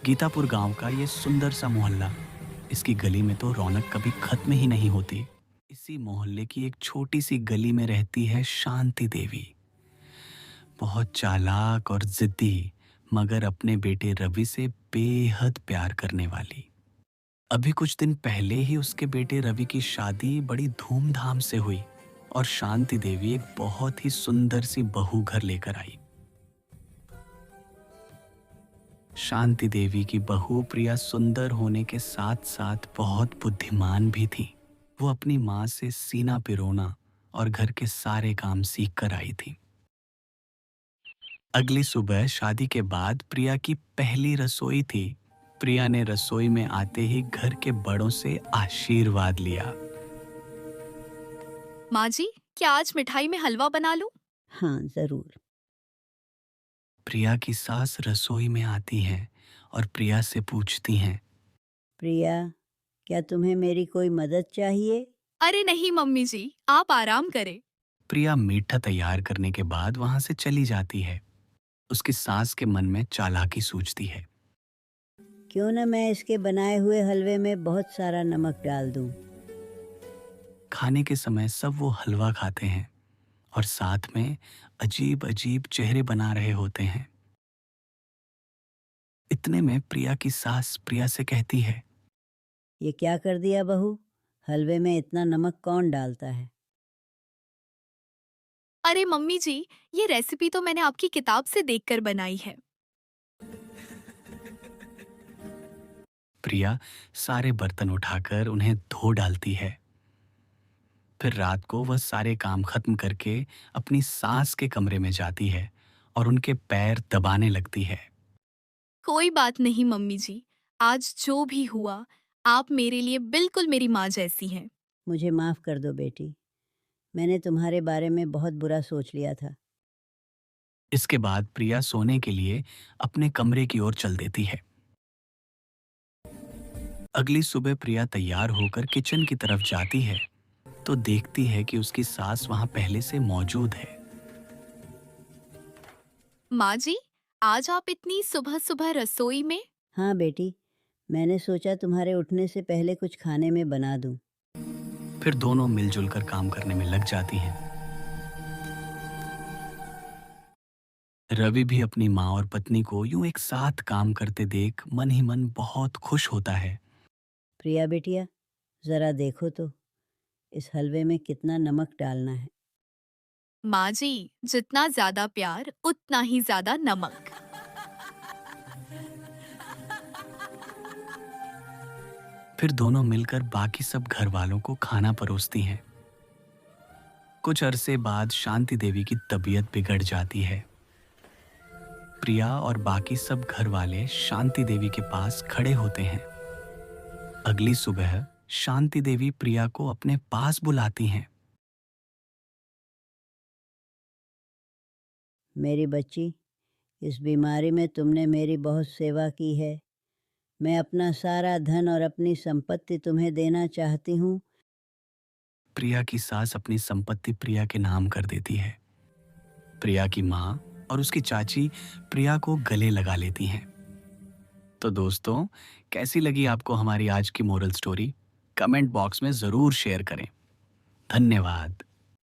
गीतापुर गांव का ये सुंदर सा मोहल्ला, इसकी गली में तो रौनक कभी खत्म ही नहीं होती। इसी मोहल्ले की एक छोटी सी गली में रहती है शांति देवी। बहुत चालाक और जिद्दी, मगर अपने बेटे रवि से बेहद प्यार करने वाली। अभी कुछ दिन पहले ही उसके बेटे रवि की शादी बड़ी धूमधाम से हुई और शांति देवी एक बहुत ही सुंदर सी बहू घर लेकर आई। शांति देवी की बहू प्रिया सुंदर होने के साथ साथ बहुत बुद्धिमान भी थी। वो अपनी माँ से सीना पिरोना और घर के सारे काम सीख कर आई थी। अगली सुबह शादी के बाद प्रिया की पहली रसोई थी। प्रिया ने रसोई में आते ही घर के बड़ों से आशीर्वाद लिया। माँ जी, क्या आज मिठाई में हलवा बना लूं? हाँ, ज़रूर। प्रिया की सास रसोई में आती हैं और प्रिया से पूछती हैं, प्रिया, क्या तुम्हें मेरी कोई मदद चाहिए? अरे नहीं मम्मी जी, आप आराम करें। प्रिया मीठा तैयार करने के बाद वहां से चली जाती है। उसकी सास के मन में चालाकी सूझती है। क्यों न मैं इसके बनाए हुए हलवे में बहुत सारा नमक डाल दूं। खाने के समय सब वो हलवा खाते हैं और साथ में अजीब अजीब चेहरे बना रहे होते हैं। इतने में प्रिया की सास प्रिया से कहती है, ये क्या कर दिया बहू? हलवे में इतना नमक कौन डालता है? अरे मम्मी जी, ये रेसिपी तो मैंने आपकी किताब से देखकर बनाई है। प्रिया सारे बर्तन उठाकर उन्हें धो डालती है। फिर रात को वह सारे काम खत्म करके अपनी सास के कमरे में जाती है और उनके पैर दबाने लगती है। कोई बात नहीं मम्मी जी, आज जो भी हुआ, आप मेरे लिए बिल्कुल मेरी माँ जैसी हैं। मुझे माफ़ कर दो बेटी। मैंने तुम्हारे बारे में बहुत बुरा सोच लिया था। इसके बाद प्रिया सोने के लिए अपने कमरे की ओर चल देती है। अगली सुबह प्रिया तैयार होकर किचन की तरफ जाती है तो देखती है कि उसकी सास वहां पहले से मौजूद है। माँ जी, आज आप इतनी सुबह सुबह रसोई में? हाँ बेटी, मैंने सोचा तुम्हारे उठने से पहले कुछ खाने में बना दूं। फिर दोनों मिलजुल कर काम करने में लग जाती हैं। रवि भी अपनी माँ और पत्नी को यूं एक साथ काम करते देख मन ही मन बहुत खुश होता है। प्रिया बेटिया, ज़रा देखो तो, इस हलवे में कितना नमक डालना है। माँ जी, जितना ज्यादा प्यार उतना ही ज्यादा नमक। फिर दोनों मिलकर बाकी सब घर वालों को खाना परोसती हैं। कुछ अरसे बाद शांति देवी की तबीयत बिगड़ जाती है। प्रिया और बाकी सब घर वाले शांति देवी के पास खड़े होते हैं। अगली सुबह शांति देवी प्रिया को अपने पास बुलाती हैं। मेरी बच्ची, इस बीमारी में तुमने मेरी बहुत सेवा की है। मैं अपना सारा धन और अपनी संपत्ति तुम्हें देना चाहती हूँ। प्रिया की सास अपनी संपत्ति प्रिया के नाम कर देती है। प्रिया की माँ और उसकी चाची प्रिया को गले लगा लेती हैं। तो दोस्तों, कैसी लगी आपको हमारी आज की मोरल स्टोरी? कमेंट बॉक्स में जरूर शेयर करें। धन्यवाद।